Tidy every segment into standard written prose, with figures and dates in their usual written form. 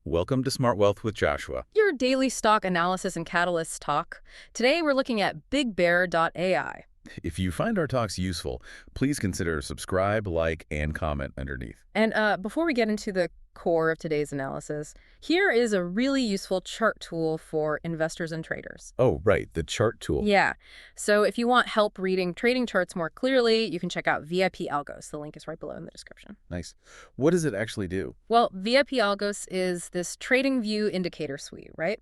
Welcome to Smart Wealth with Joshua. Your daily stock analysis and catalysts talk. Today we're looking at BigBear.ai. If you find our talks useful, please consider subscribe, like, and comment underneath. And before we get into the core of today's analysis, here is a really useful chart tool for investors and traders. Oh, right, the chart tool. Yeah. So if you want help reading trading charts more clearly, you can check out VIP Algos. The link is right below in the description. Nice. What does it actually do? Well, VIP Algos is this TradingView indicator suite, right?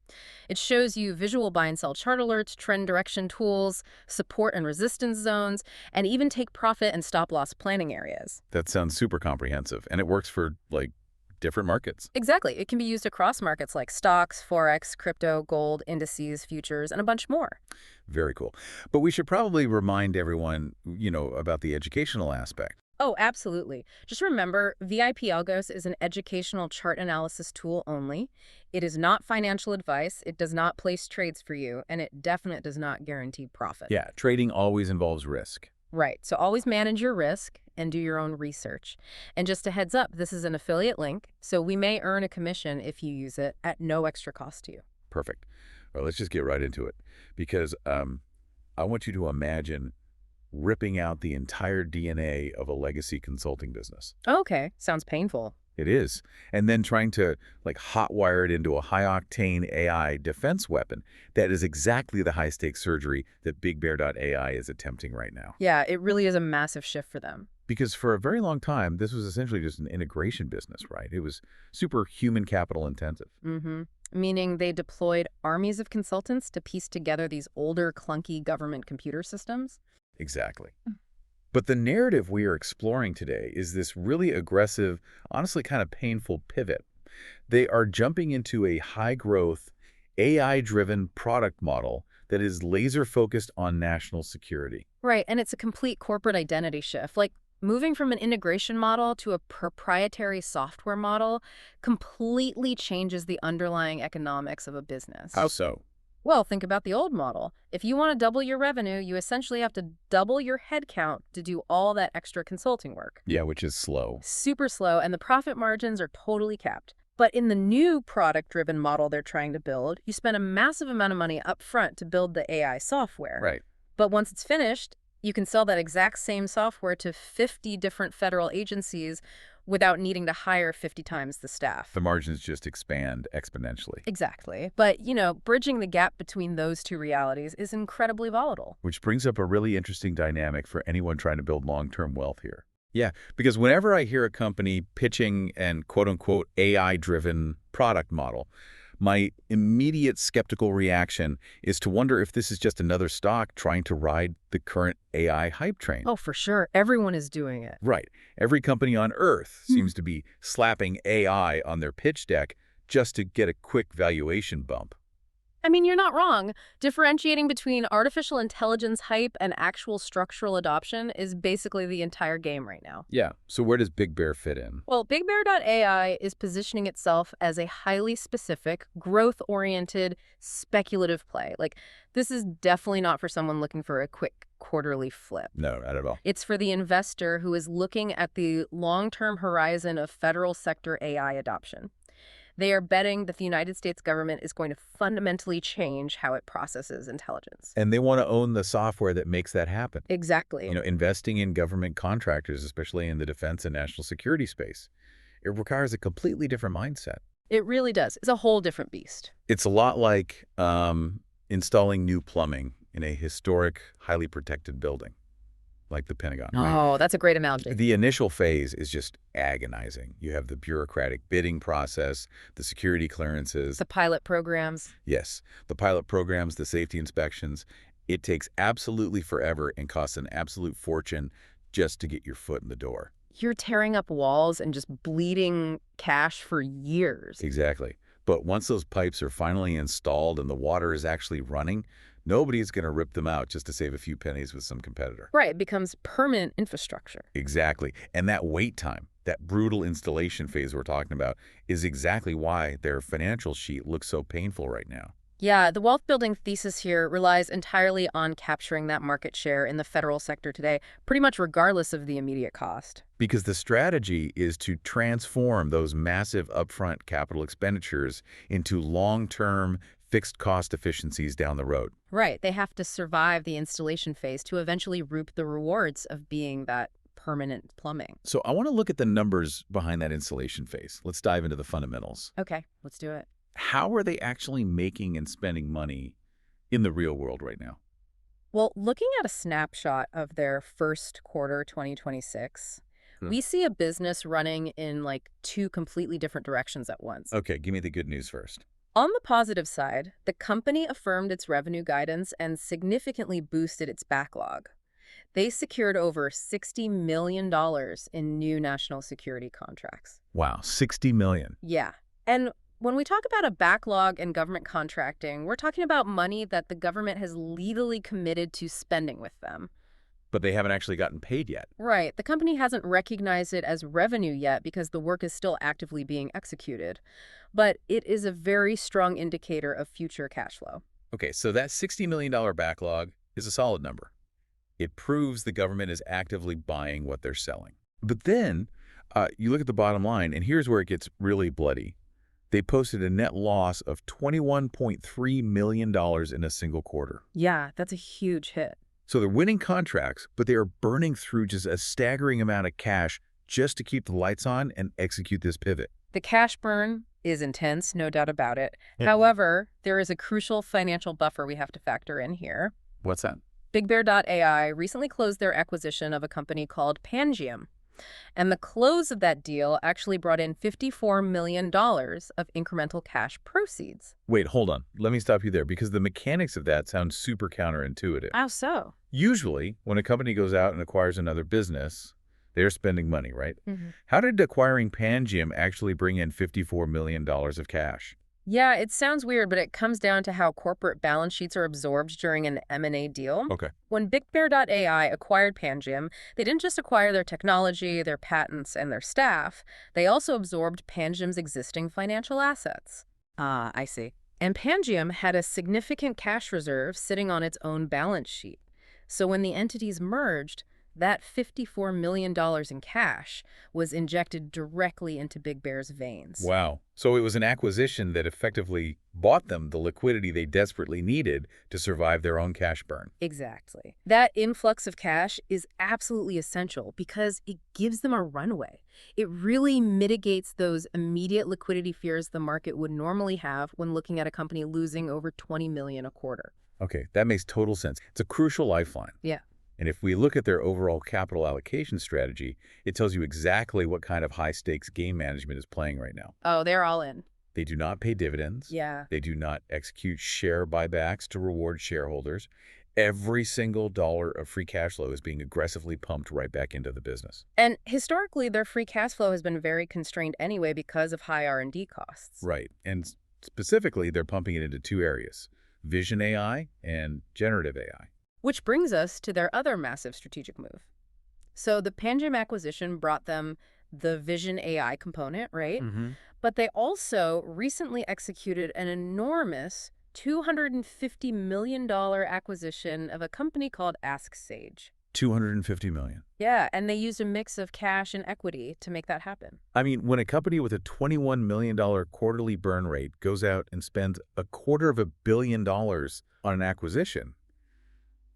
It shows you visual buy and sell chart alerts, trend direction tools, support and resistance zones, and even take profit and stop loss planning areas. That sounds super comprehensive, and it works for, different markets. Exactly. It can be used across markets like stocks, forex, crypto, gold, indices, futures, and a bunch more. Very cool. But we should probably remind everyone, about the educational aspect. Oh, absolutely. Just remember, VIP Algos is an educational chart analysis tool only. It is not financial advice, it does not place trades for you, and it definitely does not guarantee profit. Yeah, trading always involves risk. Right. So always manage your risk and do your own research. And just a heads up, this is an affiliate link, so we may earn a commission if you use it at no extra cost to you. Perfect. Well, let's just get right into it, because I want you to imagine ripping out the entire DNA of a legacy consulting business. Okay. Sounds painful. It is. And then trying to hotwire it into a high-octane AI defense weapon that is exactly the high-stakes surgery that BigBear.ai is attempting right now. Yeah, it really is a massive shift for them. Because for a very long time, this was essentially just an integration business, right? It was super human capital intensive. Meaning they deployed armies of consultants to piece together these older, clunky government computer systems? Exactly. But the narrative we are exploring today is this really aggressive, honestly kind of painful pivot. They are jumping into a high-growth, AI-driven product model that is laser-focused on national security. Right, and it's a complete corporate identity shift. Like, moving from an integration model to a proprietary software model completely changes the underlying economics of a business. How so? Well, think about the old model. If you want to double your revenue, you essentially have to double your headcount to do all that extra consulting work. Yeah, which is slow. Super slow, and the profit margins are totally capped. But in the new product-driven model they're trying to build, you spend a massive amount of money up front to build the AI software. Right. But once it's finished, you can sell that exact same software to 50 different federal agencies without needing to hire 50 times the staff. The margins just expand exponentially. Exactly. But, bridging the gap between those two realities is incredibly volatile. Which brings up a really interesting dynamic for anyone trying to build long-term wealth here. Yeah, because whenever I hear a company pitching an quote-unquote AI-driven product model, my immediate skeptical reaction is to wonder if this is just another stock trying to ride the current AI hype train. Oh, for sure. Everyone is doing it. Right. Every company on Earth seems to be slapping AI on their pitch deck just to get a quick valuation bump. I mean, you're not wrong. Differentiating between artificial intelligence hype and actual structural adoption is basically the entire game right now. Yeah. So where does BigBear fit in? Well, BigBear.ai is positioning itself as a highly specific, growth-oriented, speculative play. This is definitely not for someone looking for a quick quarterly flip. No, not at all. It's for the investor who is looking at the long-term horizon of federal sector AI adoption. They are betting that the United States government is going to fundamentally change how it processes intelligence. And they want to own the software that makes that happen. Exactly. Investing in government contractors, especially in the defense and national security space, it requires a completely different mindset. It really does. It's a whole different beast. It's a lot like installing new plumbing in a historic, highly protected building, like the Pentagon. Oh, that's a great analogy. The initial phase is just agonizing. You have the bureaucratic bidding process, the security clearances. The pilot programs. Yes, the pilot programs, the safety inspections. It takes absolutely forever and costs an absolute fortune just to get your foot in the door. You're tearing up walls and just bleeding cash for years. Exactly. But once those pipes are finally installed and the water is actually running, nobody's going to rip them out just to save a few pennies with some competitor. Right. It becomes permanent infrastructure. Exactly. And that wait time, that brutal installation phase we're talking about, is exactly why their financial sheet looks so painful right now. Yeah, the wealth building thesis here relies entirely on capturing that market share in the federal sector today, pretty much regardless of the immediate cost. Because the strategy is to transform those massive upfront capital expenditures into long-term fixed cost efficiencies down the road. Right, they have to survive the installation phase to eventually reap the rewards of being that permanent plumbing. So I want to look at the numbers behind that installation phase. Let's dive into the fundamentals. Okay, let's do it. How are they actually making and spending money in the real world right now? Well, looking at a snapshot of their first quarter 2026, Hmm. we see a business running in like two completely different directions at once. Okay, give me the good news first. On the positive side, the company affirmed its revenue guidance and significantly boosted its backlog. They secured over $60 million in new national security contracts. Wow, 60 million. Yeah. And when we talk about a backlog in government contracting, we're talking about money that the government has legally committed to spending with them. But they haven't actually gotten paid yet. Right. The company hasn't recognized it as revenue yet because the work is still actively being executed. But it is a very strong indicator of future cash flow. Okay, so that $60 million backlog is a solid number. It proves the government is actively buying what they're selling. But then you look at the bottom line, and here's where it gets really bloody. They posted a net loss of $21.3 million in a single quarter. Yeah, that's a huge hit. So they're winning contracts, but they are burning through just a staggering amount of cash just to keep the lights on and execute this pivot. The cash burn is intense, no doubt about it. Yeah. However, there is a crucial financial buffer we have to factor in here. What's that? BigBear.ai recently closed their acquisition of a company called Pangiam. And the close of that deal actually brought in $54 million of incremental cash proceeds. Wait, hold on. Let me stop you there because the mechanics of that sound super counterintuitive. How so? Usually, when a company goes out and acquires another business, they're spending money, right? Mm-hmm. How did acquiring Pangiam actually bring in $54 million of cash? Yeah, it sounds weird, but it comes down to how corporate balance sheets are absorbed during an M&A deal. Okay. When BigBear.ai acquired Pangiam, they didn't just acquire their technology, their patents, and their staff. They also absorbed Pangiam's existing financial assets. Ah, I see. And Pangiam had a significant cash reserve sitting on its own balance sheet. So when the entities merged, that $54 million in cash was injected directly into BigBear's veins. Wow. So it was an acquisition that effectively bought them the liquidity they desperately needed to survive their own cash burn. Exactly. That influx of cash is absolutely essential because it gives them a runway. It really mitigates those immediate liquidity fears the market would normally have when looking at a company losing over $20 million a quarter. Okay, that makes total sense. It's a crucial lifeline. Yeah. And if we look at their overall capital allocation strategy, it tells you exactly what kind of high-stakes game management is playing right now. Oh, they're all in. They do not pay dividends. Yeah. They do not execute share buybacks to reward shareholders. Every single dollar of free cash flow is being aggressively pumped right back into the business. And historically, their free cash flow has been very constrained anyway because of high R&D costs. Right. And specifically, they're pumping it into two areas, Vision AI and Generative AI. Which brings us to their other massive strategic move. So the Pangiam acquisition brought them the Vision AI component, right? Mm-hmm. But they also recently executed an enormous $250 million acquisition of a company called Ask Sage. $250 million. Yeah, and they used a mix of cash and equity to make that happen. I mean, when a company with a $21 million quarterly burn rate goes out and spends $250 million on an acquisition,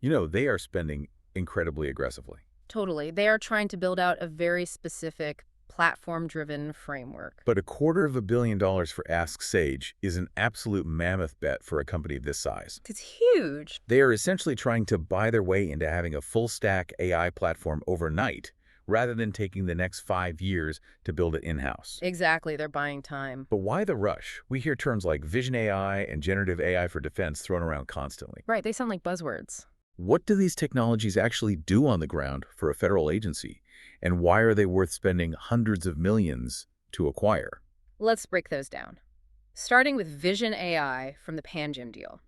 you know, they are spending incredibly aggressively. Totally. They are trying to build out a very specific platform-driven framework. But $250 million for Ask Sage is an absolute mammoth bet for a company this size. It's huge. They are essentially trying to buy their way into having a full-stack AI platform overnight, rather than taking the next 5 years to build it in-house. Exactly. They're buying time. But why the rush? We hear terms like Vision AI and Generative AI for defense thrown around constantly. Right. They sound like buzzwords. What do these technologies actually do on the ground for a federal agency? And why are they worth spending hundreds of millions to acquire? Let's break those down. Starting with Vision AI from the Pangiam deal.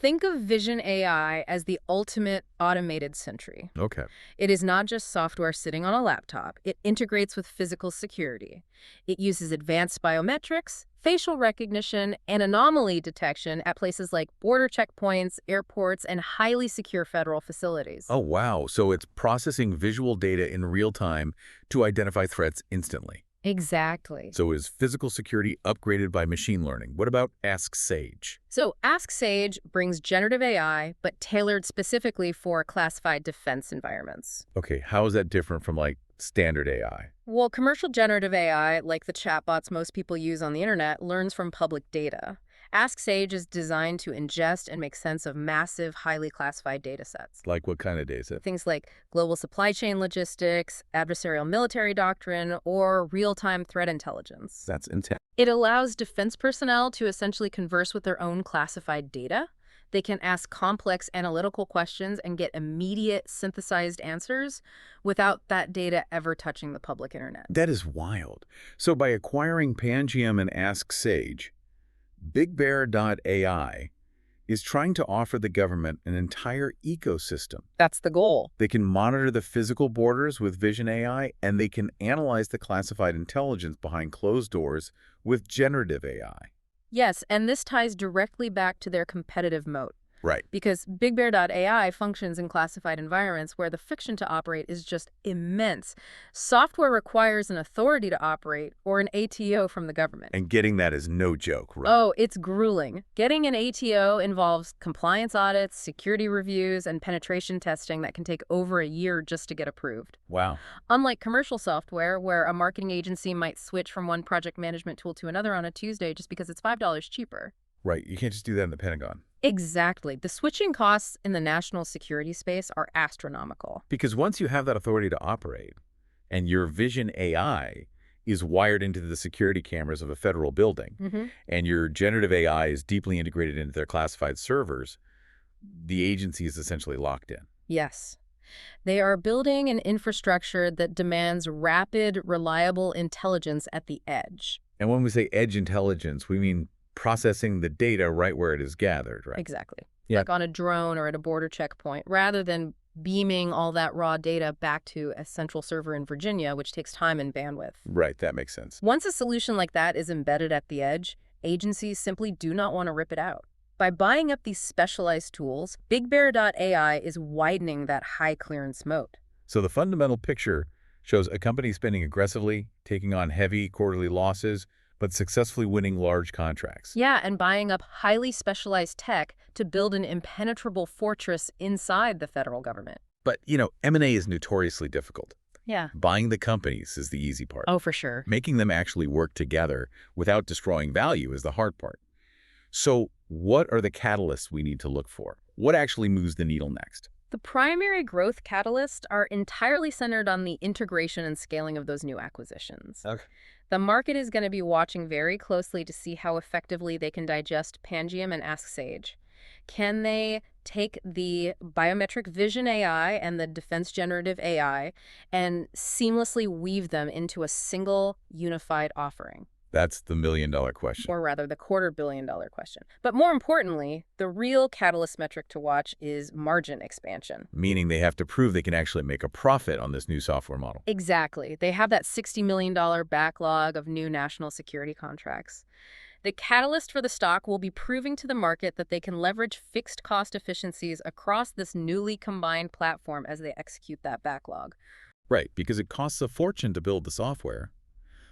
Think of Vision AI as the ultimate automated sentry. Okay. It is not just software sitting on a laptop. It integrates with physical security. It uses advanced biometrics, facial recognition, and anomaly detection at places like border checkpoints, airports, and highly secure federal facilities. Oh, wow. So it's processing visual data in real time to identify threats instantly. Exactly. So is physical security upgraded by machine learning? What about Ask Sage? So Ask Sage brings generative AI, but tailored specifically for classified defense environments. Okay, how is that different from like standard AI? Well, commercial generative AI, like the chatbots most people use on the internet, learns from public data. Ask Sage is designed to ingest and make sense of massive, highly classified data sets. Like what kind of data? Things like global supply chain logistics, adversarial military doctrine, or real-time threat intelligence. That's intense. It allows defense personnel to essentially converse with their own classified data. They can ask complex analytical questions and get immediate synthesized answers without that data ever touching the public internet. That is wild. So by acquiring Pangiam and Ask Sage, BigBear.ai is trying to offer the government an entire ecosystem. That's the goal. They can monitor the physical borders with Vision AI, and they can analyze the classified intelligence behind closed doors with generative AI. Yes, and this ties directly back to their competitive moat. Right. Because BigBear.ai functions in classified environments where the friction to operate is just immense. Software requires an authority to operate or an ATO from the government. And getting that is no joke, right? Oh, it's grueling. Getting an ATO involves compliance audits, security reviews, and penetration testing that can take over a year just to get approved. Wow. Unlike commercial software, where a marketing agency might switch from one project management tool to another on a Tuesday just because it's $5 cheaper. Right. You can't just do that in the Pentagon. Exactly. The switching costs in the national security space are astronomical. Because once you have that authority to operate, and your Vision AI is wired into the security cameras of a federal building, and your generative AI is deeply integrated into their classified servers, the agency is essentially locked in. Yes. They are building an infrastructure that demands rapid, reliable intelligence at the edge. And when we say edge intelligence, we mean processing the data right where it is gathered, right? Exactly. Yeah. Like on a drone or at a border checkpoint, rather than beaming all that raw data back to a central server in Virginia, which takes time and bandwidth. Right, that makes sense. Once a solution like that is embedded at the edge, agencies simply do not want to rip it out. By buying up these specialized tools, BigBear.ai is widening that high clearance moat. So the fundamental picture shows a company spending aggressively, taking on heavy quarterly losses, but successfully winning large contracts. Yeah, and buying up highly specialized tech to build an impenetrable fortress inside the federal government. But, M&A is notoriously difficult. Yeah. Buying the companies is the easy part. Oh, for sure. Making them actually work together without destroying value is the hard part. So what are the catalysts we need to look for? What actually moves the needle next? The primary growth catalysts are entirely centered on the integration and scaling of those new acquisitions. Okay. The market is going to be watching very closely to see how effectively they can digest Pangiam and Ask Sage. Can they take the biometric Vision AI and the defense generative AI and seamlessly weave them into a single unified offering? That's the million-dollar question. Or rather, the $250 question. But more importantly, the real catalyst metric to watch is margin expansion. Meaning they have to prove they can actually make a profit on this new software model. Exactly. They have that $60 million backlog of new national security contracts. The catalyst for the stock will be proving to the market that they can leverage fixed cost efficiencies across this newly combined platform as they execute that backlog. Right, because it costs a fortune to build the software,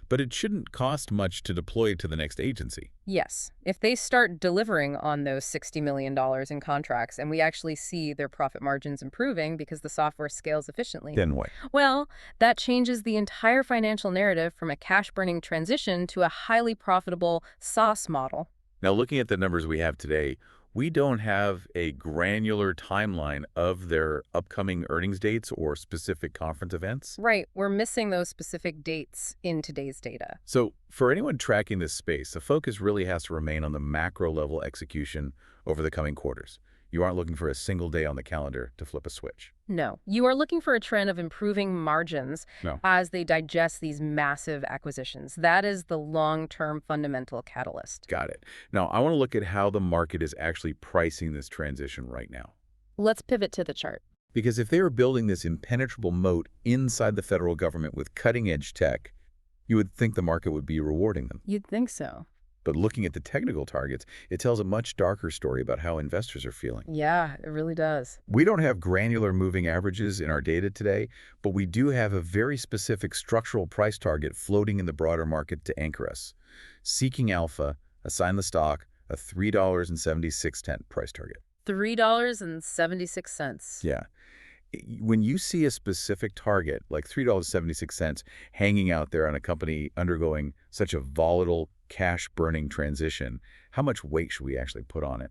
but it shouldn't cost much to deploy it to the next agency. Yes. If they start delivering on those $60 million in contracts and we actually see their profit margins improving because the software scales efficiently, Then what? well, that changes the entire financial narrative from a cash-burning transition to a highly profitable SaaS model. Now, looking at the numbers we have today, we don't have a granular timeline of their upcoming earnings dates or specific conference events. Right. We're missing those specific dates in today's data. So for anyone tracking this space, the focus really has to remain on the macro level execution over the coming quarters. You aren't looking for a single day on the calendar to flip a switch. No, you are looking for a trend of improving margins No. as they digest these massive acquisitions. That is the long-term fundamental catalyst. Got it. Now, I want to look at how the market is actually pricing this transition right now. Let's pivot to the chart. Because if they were building this impenetrable moat inside the federal government with cutting-edge tech, you would think the market would be rewarding them. You'd think so. But looking at the technical targets, it tells a much darker story about how investors are feeling. Yeah, it really does. We don't have granular moving averages in our data today, but we do have a very specific structural price target floating in the broader market to anchor us. Seeking alpha, assign the stock a $3.76 price target. $3.76. Yeah. When you see a specific target, like $3.76, hanging out there on a company undergoing such a volatile, cash-burning transition, how much weight should we actually put on it?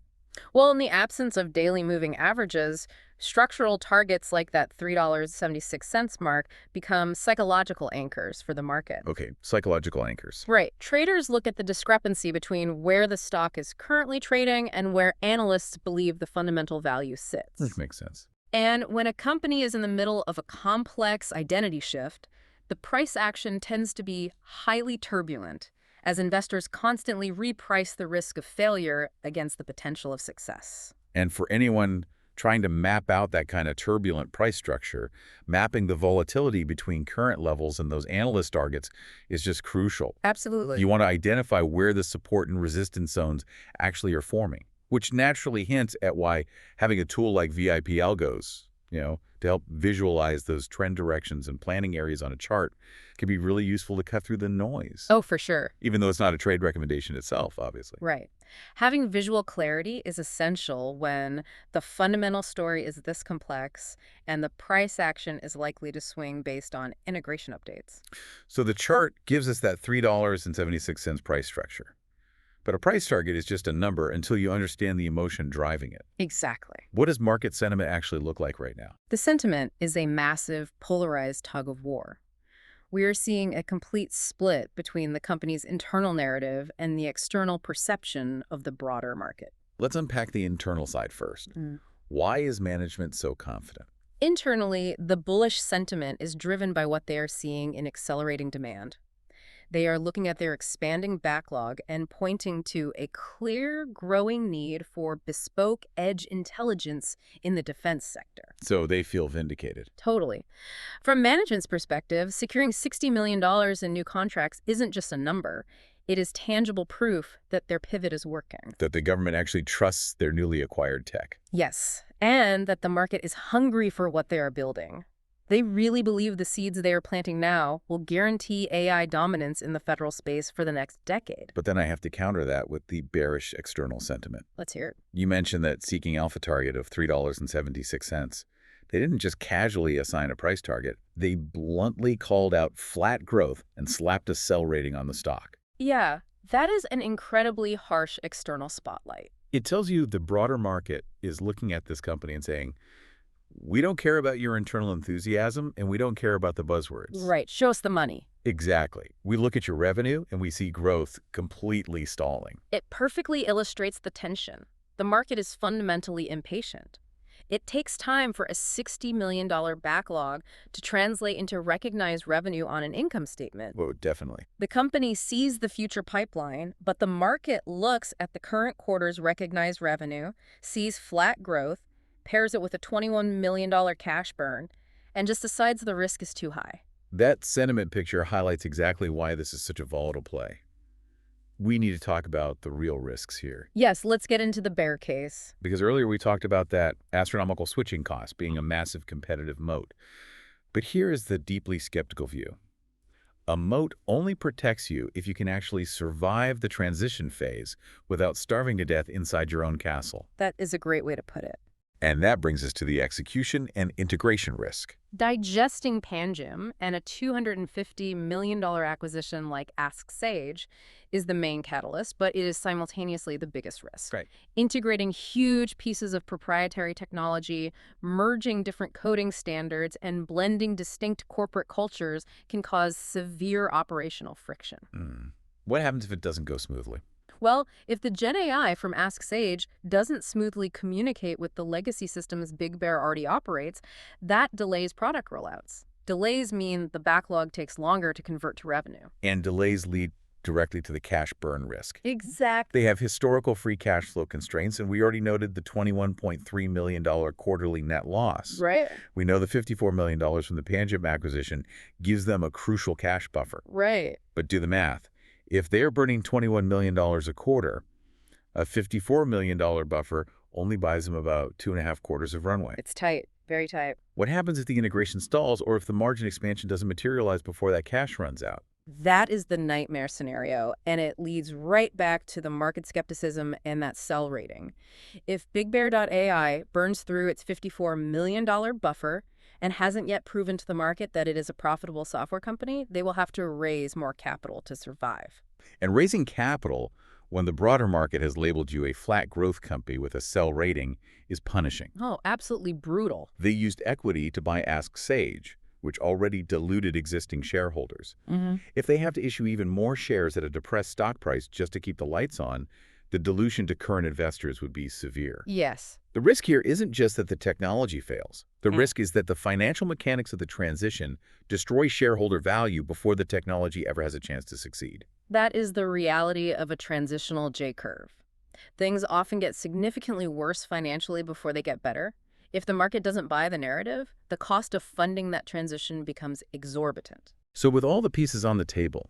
Well, in the absence of daily moving averages, structural targets like that $3.76 mark become psychological anchors for the market. Okay, psychological anchors. Right. Traders look at the discrepancy between where the stock is currently trading and where analysts believe the fundamental value sits. That makes sense. And when a company is in the middle of a complex identity shift, the price action tends to be highly turbulent, as investors constantly reprice the risk of failure against the potential of success. And for anyone trying to map out that kind of turbulent price structure, mapping the volatility between current levels and those analyst targets is just crucial. Absolutely. You want to identify where the support and resistance zones actually are forming, which naturally hints at why having a tool like VIP Algos, to help visualize those trend directions and planning areas on a chart can be really useful to cut through the noise. Oh, for sure. Even though it's not a trade recommendation itself, obviously. Right. Having visual clarity is essential when the fundamental story is this complex and the price action is likely to swing based on integration updates. So the chart gives us that $3.76 price structure. But a price target is just a number until you understand the emotion driving it. Exactly. What does market sentiment actually look like right now? The sentiment is a massive, polarized tug of war. We are seeing a complete split between the company's internal narrative and the external perception of the broader market. Let's unpack the internal side first. Why is management so confident? Internally, the bullish sentiment is driven by what they are seeing in accelerating demand. They are looking at their expanding backlog and pointing to a clear, growing need for bespoke edge intelligence in the defense sector. So they feel vindicated. Totally. From management's perspective, securing $60 million in new contracts isn't just a number. It is tangible proof that their pivot is working. That the government actually trusts their newly acquired tech. Yes, and that the market is hungry for what they are building. They really believe the seeds they are planting now will guarantee AI dominance in the federal space for the next decade. But then I have to counter that with the bearish external sentiment. Let's hear it. You mentioned that seeking alpha target of $3.76. They didn't just casually assign a price target. They bluntly called out flat growth and slapped a sell rating on the stock. Yeah, that is an incredibly harsh external spotlight. It tells you the broader market is looking at this company and saying, we don't care about your internal enthusiasm, and we don't care about the buzzwords. Right. Show us the money. Exactly. We look at your revenue, and we see growth completely stalling. It perfectly illustrates the tension. The market is fundamentally impatient. It takes time for a $60 million backlog to translate into recognized revenue on an income statement. Whoa, definitely. The company sees the future pipeline, but the market looks at the current quarter's recognized revenue, sees flat growth, pairs it with a $21 million cash burn, and just decides the risk is too high. That sentiment picture highlights exactly why this is such a volatile play. We need to talk about the real risks here. Yes, let's get into the bear case. Because earlier we talked about that astronomical switching cost being a massive competitive moat. But here is the deeply skeptical view. A moat only protects you if you can actually survive the transition phase without starving to death inside your own castle. That is a great way to put it. And that brings us to the execution and integration risk. Digesting Pangem and a $250 million acquisition like Ask Sage is the main catalyst, but it is simultaneously the biggest risk. Right. Integrating huge pieces of proprietary technology, merging different coding standards, and blending distinct corporate cultures can cause severe operational friction. What happens if it doesn't go smoothly? Well, if the Gen AI from Ask Sage doesn't smoothly communicate with the legacy systems BigBear already operates, that delays product rollouts. Delays mean the backlog takes longer to convert to revenue. And delays lead directly to the cash burn risk. Exactly. They have historical free cash flow constraints, and we already noted the $21.3 million quarterly net loss. Right. We know the $54 million from the Panjim acquisition gives them a crucial cash buffer. Right. But do the math. If they're burning $21 million a quarter, a $54 million buffer only buys them about 2.5 quarters of runway. It's tight. Very tight. What happens if the integration stalls or if the margin expansion doesn't materialize before that cash runs out? That is the nightmare scenario, and it leads right back to the market skepticism and that sell rating. If BigBear.ai burns through its $54 million buffer and hasn't yet proven to the market that it is a profitable software company, they will have to raise more capital to survive. And raising capital, when the broader market has labeled you a flat growth company with a sell rating, is punishing. Oh, absolutely brutal. They used equity to buy Ask Sage, which already diluted existing shareholders. If they have to issue even more shares at a depressed stock price just to keep the lights on, the dilution to current investors would be severe. Yes. The risk here isn't just that the technology fails. The risk is that the financial mechanics of the transition destroy shareholder value before the technology ever has a chance to succeed. That is the reality of a transitional J-curve. Things often get significantly worse financially before they get better. If the market doesn't buy the narrative, the cost of funding that transition becomes exorbitant. So with all the pieces on the table,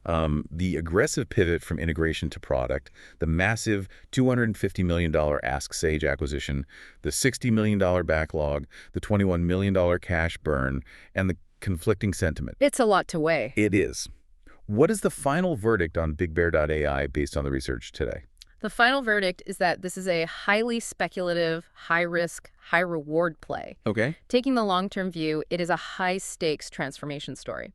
the aggressive pivot from integration to product, the massive $250 million Ask Sage acquisition, the $60 million backlog, the $21 million cash burn, and the conflicting sentiment. It's a lot to weigh. It is. What is the final verdict on BigBear.ai based on the research today? The final verdict is that this is a highly speculative, high-risk, high-reward play. Okay. Taking the long-term view, it is a high-stakes transformation story.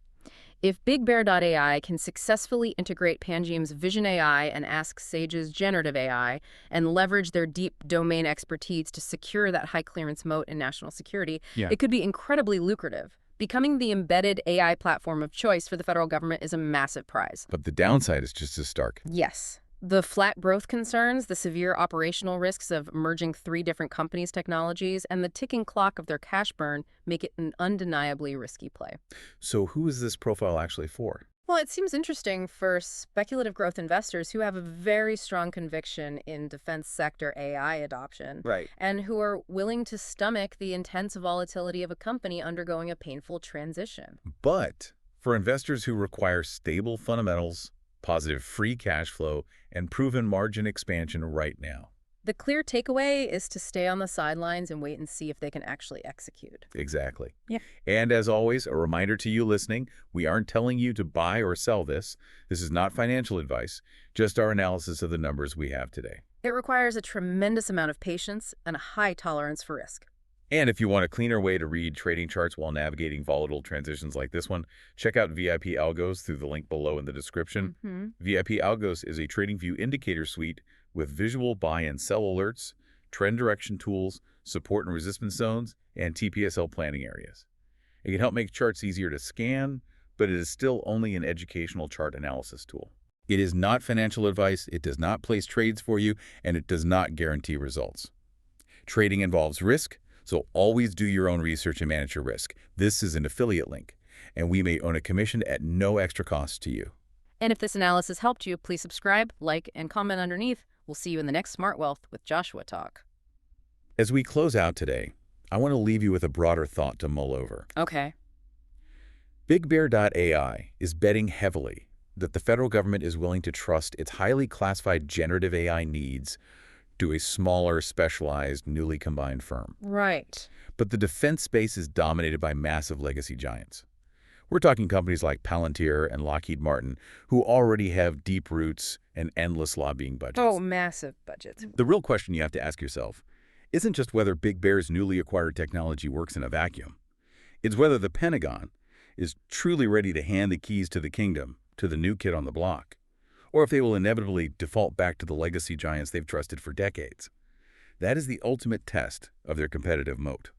If BigBear.ai can successfully integrate Panjim's Vision AI and Ask Sage's Generative AI and leverage their deep domain expertise to secure that high-clearance moat in national security, it could be incredibly lucrative. Becoming the embedded AI platform of choice for the federal government is a massive prize. But the downside is just as stark. Yes. The flat growth concerns, the severe operational risks of merging 3 different companies' technologies, and the ticking clock of their cash burn make it an undeniably risky play. So who is this profile actually for? Well, it seems interesting for speculative growth investors who have a very strong conviction in defense sector AI adoption. Right. And who are willing to stomach the intense volatility of a company undergoing a painful transition. But for investors who require stable fundamentals, positive free cash flow, and proven margin expansion right now. The clear takeaway is to stay on the sidelines and wait and see if they can actually execute. Exactly. Yeah. And as always, a reminder to you listening, we aren't telling you to buy or sell this. This is not financial advice, just our analysis of the numbers we have today. It requires a tremendous amount of patience and a high tolerance for risk. And if you want a cleaner way to read trading charts while navigating volatile transitions like this one, check out VIP Algos through the link below in the description. VIP Algos is a TradingView indicator suite with visual buy and sell alerts, trend direction tools, support and resistance zones, and TPSL planning areas. It can help make charts easier to scan, but it is still only an educational chart analysis tool. It is not financial advice, it does not place trades for you, and it does not guarantee results. Trading involves risk, so always do your own research and manage your risk. This is an affiliate link, and we may own a commission at no extra cost to you. And if this analysis helped you, please subscribe, like, and comment underneath. We'll see you in the next Smart Wealth with Joshua Talk. As we close out today, I want to leave you with a broader thought to mull over. Okay. BigBear.ai is betting heavily that the federal government is willing to trust its highly classified generative AI needs to a smaller, specialized, newly combined firm. Right. But the defense space is dominated by massive legacy giants. We're talking companies like Palantir and Lockheed Martin, who already have deep roots and endless lobbying budgets. Oh, massive budgets. The real question you have to ask yourself isn't just whether BigBear's newly acquired technology works in a vacuum. It's whether the Pentagon is truly ready to hand the keys to the kingdom to the new kid on the block, or if they will inevitably default back to the legacy giants they've trusted for decades. That is the ultimate test of their competitive moat.